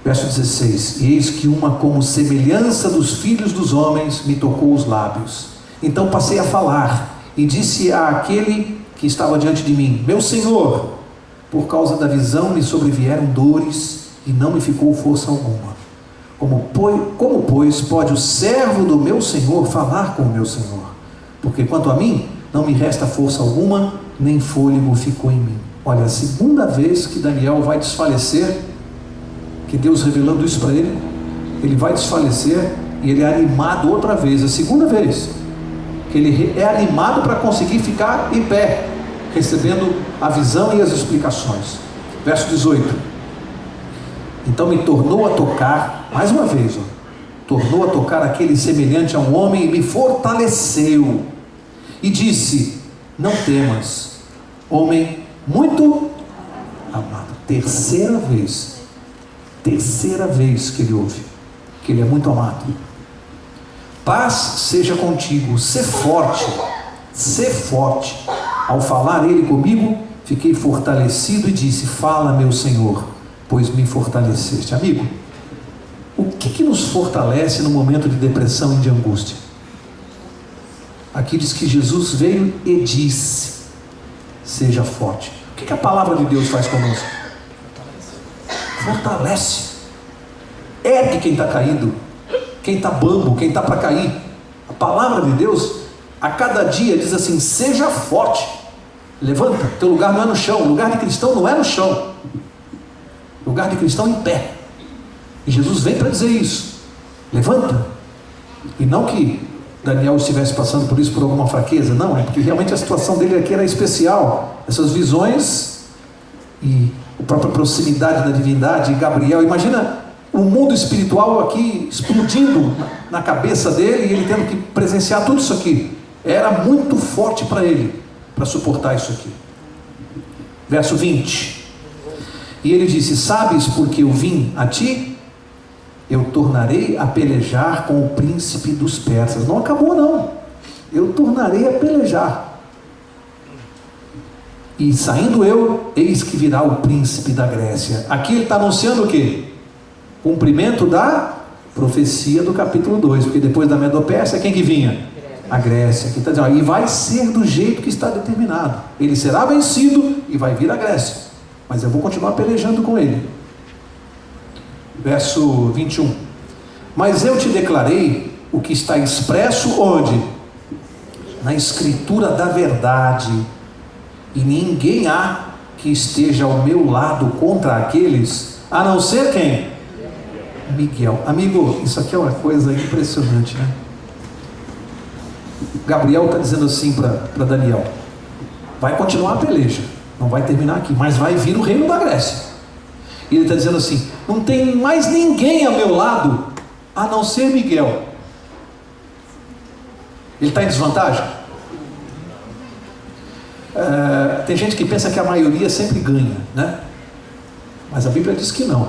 Verso 16. E eis que uma como semelhança dos filhos dos homens me tocou os lábios. Então passei a falar e disse àquele que estava diante de mim: meu Senhor, por causa da visão me sobrevieram dores e não me ficou força alguma. Como, pois, pode o servo do meu Senhor falar com o meu Senhor? Porque quanto a mim, não me resta força alguma, nem fôlego ficou em mim. Olha, a segunda vez que Daniel vai desfalecer, que Deus revelando isso para ele, ele vai desfalecer e ele é animado outra vez, a segunda vez, que ele é animado para conseguir ficar em pé, recebendo a visão e as explicações. Verso 18. Então me tornou a tocar, mais uma vez, tornou a tocar aquele semelhante a um homem e me fortaleceu, e disse: não temas, homem muito amado. Terceira vez que ele ouve que ele é muito amado. Paz seja contigo, sê forte. Ao falar ele comigo, fiquei fortalecido e disse: fala, meu Senhor, pois me fortaleceste. Amigo, o que nos fortalece no momento de depressão e de angústia? Aqui diz que Jesus veio e disse: seja forte. O que a palavra de Deus faz conosco? Fortalece. Ergue quem está caído, quem está bambo, quem está para cair. A palavra de Deus a cada dia diz assim: seja forte, levanta. Teu lugar não é no chão. O lugar de cristão não é no chão. O lugar de cristão é em pé. E Jesus vem para dizer isso: levanta. E não que Daniel estivesse passando por isso por alguma fraqueza, não, é porque realmente a situação dele aqui era especial. Essas visões e a própria proximidade da divindade, Gabriel, imagina o mundo espiritual aqui explodindo na cabeça dele e ele tendo que presenciar tudo isso aqui. Era muito forte para ele, para suportar isso aqui. Verso 20. E ele disse: sabes porque eu vim a ti? Eu tornarei a pelejar com o príncipe dos persas. Não acabou não. Eu tornarei a pelejar. E saindo eu, eis que virá o príncipe da Grécia. Aqui ele está anunciando o quê? Cumprimento da profecia do capítulo 2, porque depois da Medo-Pérsia, quem que vinha? A Grécia. Aqui está dizendo: e vai ser do jeito que está determinado. Ele será vencido e vai vir a Grécia, mas eu vou continuar pelejando com ele. Verso 21. Mas eu te declarei o que está expresso onde? Na escritura da verdade, e ninguém há que esteja ao meu lado contra aqueles, a não ser quem? Miguel. Amigo, isso aqui é uma coisa impressionante, né? Gabriel está dizendo assim para Daniel: vai continuar a peleja, não vai terminar aqui, mas vai vir o reino da Grécia. E ele está dizendo assim: não tem mais ninguém ao meu lado a não ser Miguel. Ele está em desvantagem? Tem gente que pensa que a maioria sempre ganha, né? Mas a Bíblia diz que não.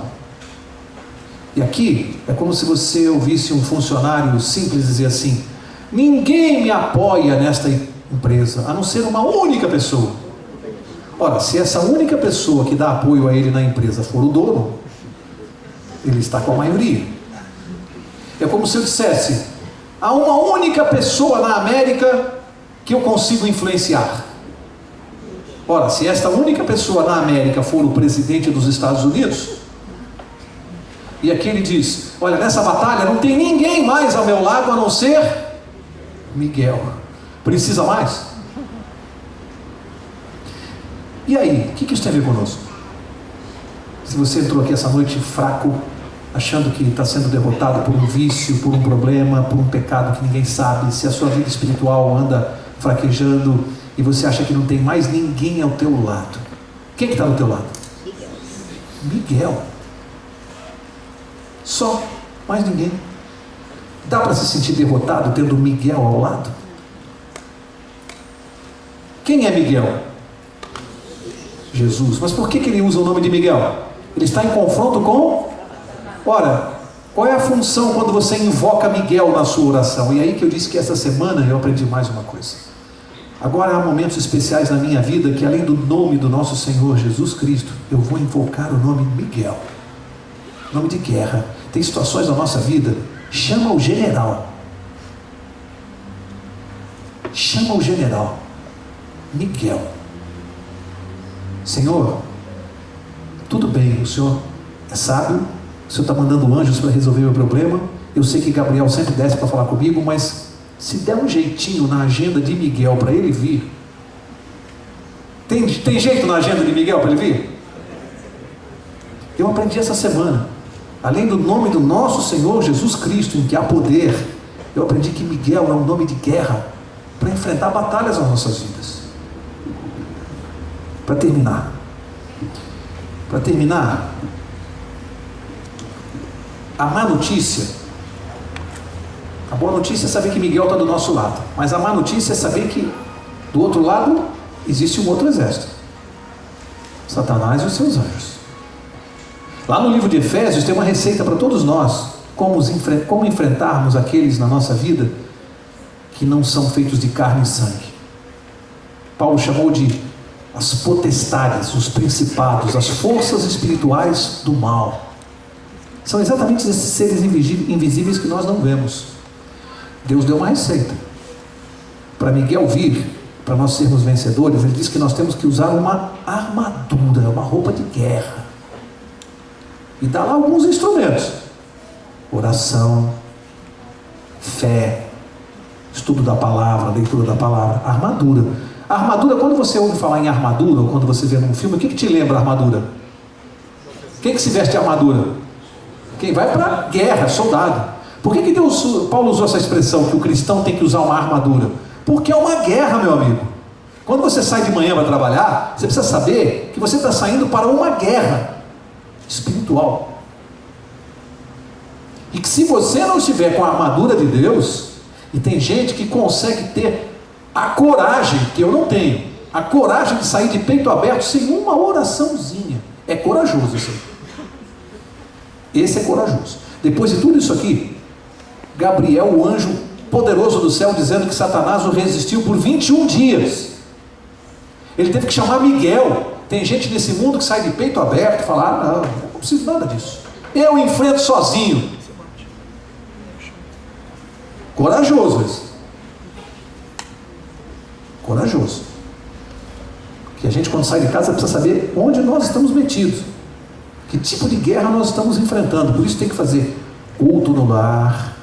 E aqui é como se você ouvisse um funcionário simples dizer assim: ninguém me apoia nesta empresa, a não ser uma única pessoa. Ora, se essa única pessoa que dá apoio a ele na empresa for o dono, ele está com a maioria. É como se eu dissesse: há uma única pessoa na América que eu consigo influenciar. Ora, se esta única pessoa na América for o presidente dos Estados Unidos, e aqui ele diz: olha, nessa batalha não tem ninguém mais ao meu lado a não ser Miguel. Precisa mais? E aí, o que isso tem a ver conosco? Se você entrou aqui essa noite fraco, achando que está sendo derrotado por um vício, por um problema, por um pecado que ninguém sabe, se a sua vida espiritual anda fraquejando e você acha que não tem mais ninguém ao teu lado, quem que está do teu lado? Miguel. Só, mais ninguém. Dá para se sentir derrotado tendo Miguel ao lado? Quem é Miguel? Jesus. Mas por que ele usa o nome de Miguel? Ele está em confronto com... Ora, qual é a função quando você invoca Miguel na sua oração? E aí que eu disse que essa semana eu aprendi mais uma coisa. Agora há momentos especiais na minha vida que, além do nome do nosso Senhor Jesus Cristo, eu vou invocar o nome Miguel. Nome de guerra. Tem situações na nossa vida, chama o general. Chama o general Miguel. Senhor, tudo bem, o Senhor é sábio, o Senhor está mandando anjos para resolver o meu problema, eu sei que Gabriel sempre desce para falar comigo, mas se der um jeitinho na agenda de Miguel para ele vir, tem jeito na agenda de Miguel para ele vir? Eu aprendi essa semana, além do nome do nosso Senhor Jesus Cristo, em que há poder, eu aprendi que Miguel é um nome de guerra para enfrentar batalhas nas nossas vidas. Para terminar, a má notícia, a boa notícia é saber que Miguel está do nosso lado, mas a má notícia é saber que do outro lado existe um outro exército, Satanás e os seus anjos. Lá no livro de Efésios tem uma receita para todos nós, como enfrentarmos aqueles na nossa vida que não são feitos de carne e sangue. Paulo chamou de as potestades, os principados, as forças espirituais do mal. São exatamente esses seres invisíveis que nós não vemos. Deus deu uma receita para Miguel vir, para nós sermos vencedores. Ele disse que nós temos que usar uma armadura, uma roupa de guerra, e dá lá alguns instrumentos: oração, fé, estudo da palavra, leitura da palavra, armadura. A armadura, quando você ouve falar em armadura, ou quando você vê num filme, o que te lembra a armadura? Quem que se veste de armadura? Quem vai para a guerra, soldado. Por que Paulo usou essa expressão, que o cristão tem que usar uma armadura? Porque é uma guerra, meu amigo. Quando você sai de manhã para trabalhar, você precisa saber que você está saindo para uma guerra espiritual. E que se você não estiver com a armadura de Deus, e tem gente que consegue ter a coragem, que eu não tenho, a coragem de sair de peito aberto sem uma oraçãozinha, é corajoso isso aí. Esse é corajoso. Depois de tudo isso aqui, Gabriel, o anjo poderoso do céu, dizendo que Satanás o resistiu por 21 dias. Ele teve que chamar Miguel. Tem gente nesse mundo que sai de peito aberto e fala: não preciso nada disso, eu enfrento sozinho. Corajoso esse. Corajoso. Que a gente, quando sai de casa, precisa saber onde nós estamos metidos, que tipo de guerra nós estamos enfrentando. Por isso tem que fazer culto no lar,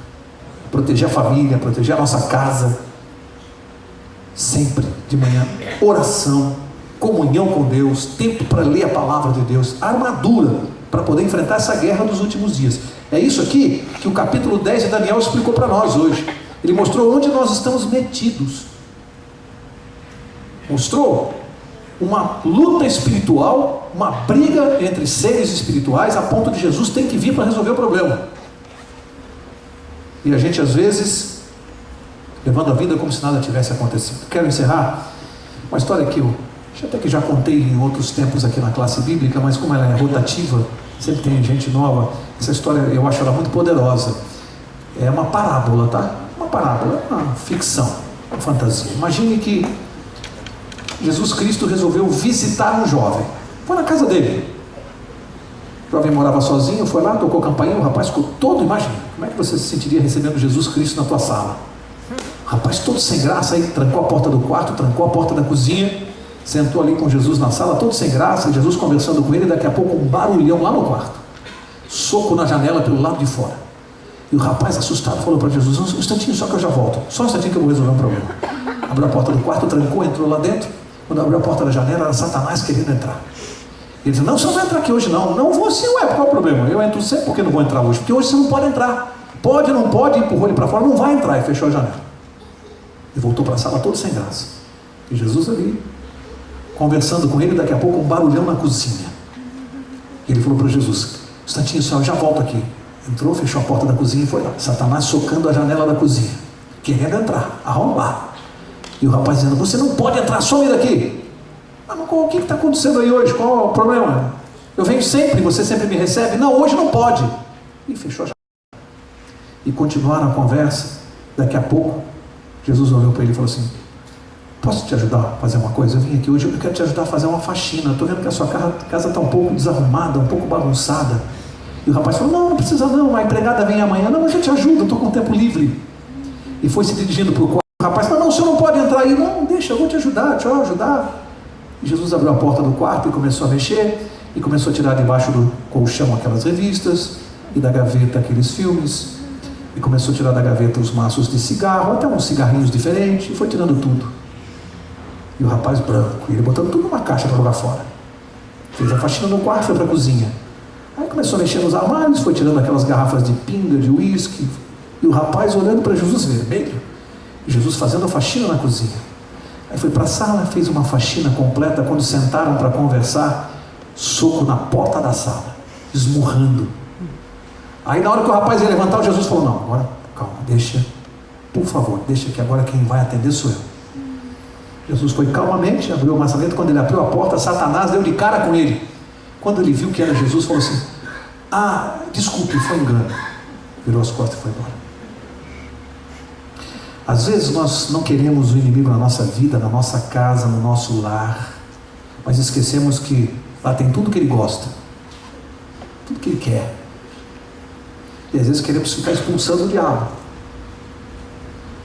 proteger a família, proteger a nossa casa, sempre de manhã, oração, comunhão com Deus, tempo para ler a palavra de Deus, armadura para poder enfrentar essa guerra dos últimos dias. É isso aqui que o capítulo 10 de Daniel explicou para nós hoje. Ele mostrou onde nós estamos metidos, mostrou uma luta espiritual, uma briga entre seres espirituais, a ponto de Jesus ter que vir para resolver o problema. E a gente às vezes levando a vida como se nada tivesse acontecido. Quero encerrar uma história que eu até que já contei em outros tempos aqui na classe bíblica, mas como ela é rotativa, sempre tem gente nova. Essa história eu acho ela muito poderosa. É uma parábola, tá? Uma parábola, uma ficção, uma fantasia. Imagine que Jesus Cristo resolveu visitar um jovem. Foi na casa dele. O jovem morava sozinho, foi lá, tocou campainha, o rapaz ficou todo, imagina, como é que você se sentiria recebendo Jesus Cristo na tua sala? O rapaz todo sem graça, aí trancou a porta do quarto, trancou a porta da cozinha, sentou ali com Jesus na sala, todo sem graça, Jesus conversando com ele, e daqui a pouco um barulhão lá no quarto, soco na janela pelo lado de fora, e o rapaz assustado falou para Jesus: um instantinho só que eu já volto, só um instantinho que eu vou resolver um problema. Abriu a porta do quarto, trancou, entrou lá dentro. Quando abriu a porta da janela, era Satanás querendo entrar. Ele disse: não, você não vai entrar aqui hoje não. Não vou sim, ué, qual é o problema? Eu entro sempre, por que não vou entrar hoje? Porque hoje você não pode entrar. Pode, não pode, empurrou ele para fora, não vai entrar, e fechou a janela. E voltou para a sala todo sem graça. E Jesus ali, conversando com ele, daqui a pouco um barulhão na cozinha. E ele falou para Jesus: um instantinho só, eu já volto aqui. Entrou, fechou a porta da cozinha e foi lá. Satanás socando a janela da cozinha, querendo entrar, arrombar. E o rapaz dizendo: você não pode entrar, some daqui. Mas o que está acontecendo aí hoje? Qual é o problema? Eu venho sempre, você sempre me recebe. Não, hoje não pode. E fechou a janela. E continuaram a conversa. Daqui a pouco, Jesus olhou para ele e falou assim: posso te ajudar a fazer uma coisa? Eu vim aqui hoje, eu quero te ajudar a fazer uma faxina. Estou vendo que a sua casa está um pouco desarrumada, um pouco bagunçada. E o rapaz falou: não precisa não, a empregada vem amanhã. Não, mas eu te ajudo, eu estou com tempo livre. E foi se dirigindo para o quarto. O rapaz falou: não, o senhor não pode entrar aí. Não, deixa, eu vou te ajudar, deixa eu ajudar. E Jesus abriu a porta do quarto e começou a mexer, e começou a tirar debaixo do colchão aquelas revistas, e da gaveta aqueles filmes, e começou a tirar da gaveta os maços de cigarro, até uns cigarrinhos diferentes, e foi tirando tudo. E o rapaz branco, e ele botando tudo numa caixa para jogar fora. Fez a faxina no quarto, foi para a cozinha. Aí começou a mexer nos armários, foi tirando aquelas garrafas de pinga, de uísque, e o rapaz olhando para Jesus vermelho, e Jesus fazendo a faxina na cozinha. Aí foi para a sala, fez uma faxina completa. Quando sentaram para conversar, soco na porta da sala, esmurrando. Aí na hora que o rapaz ia levantar, o Jesus falou: não, agora calma, deixa, por favor, deixa que agora quem vai atender sou eu. Jesus foi calmamente, abriu a maçaneta. Quando ele abriu a porta, Satanás deu de cara com ele. Quando ele viu que era Jesus, falou assim: ah, desculpe, foi engano. Virou as costas e foi embora. Às vezes nós não queremos o inimigo na nossa vida, na nossa casa, no nosso lar, mas esquecemos que lá tem tudo que ele gosta, tudo que ele quer. E às vezes queremos ficar expulsando o diabo.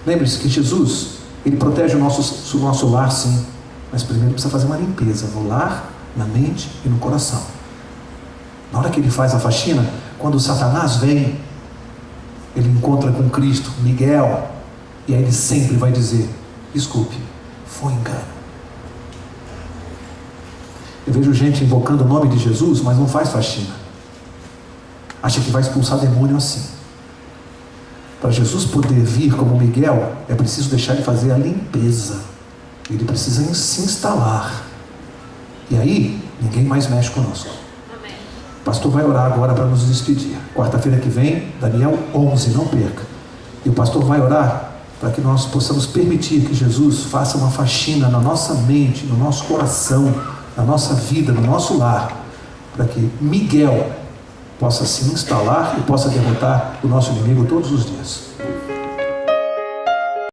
Lembre-se que Jesus, ele protege o nosso lar, sim, mas primeiro precisa fazer uma limpeza no lar, na mente e no coração. Na hora que ele faz a faxina, quando o Satanás vem, ele encontra com Cristo, Miguel, e aí ele sempre vai dizer: desculpe, foi engano. Eu vejo gente invocando o nome de Jesus, mas não faz faxina. Acha que vai expulsar demônio assim. Para Jesus poder vir como Miguel, é preciso deixar ele fazer a limpeza. Ele precisa se instalar. E aí, ninguém mais mexe conosco. Amém. O pastor vai orar agora para nos despedir. Quarta-feira que vem, Daniel 11, não perca. E o pastor vai orar para que nós possamos permitir que Jesus faça uma faxina na nossa mente, no nosso coração, na nossa vida, no nosso lar, para que Miguel possa se instalar e possa derrotar o nosso inimigo todos os dias.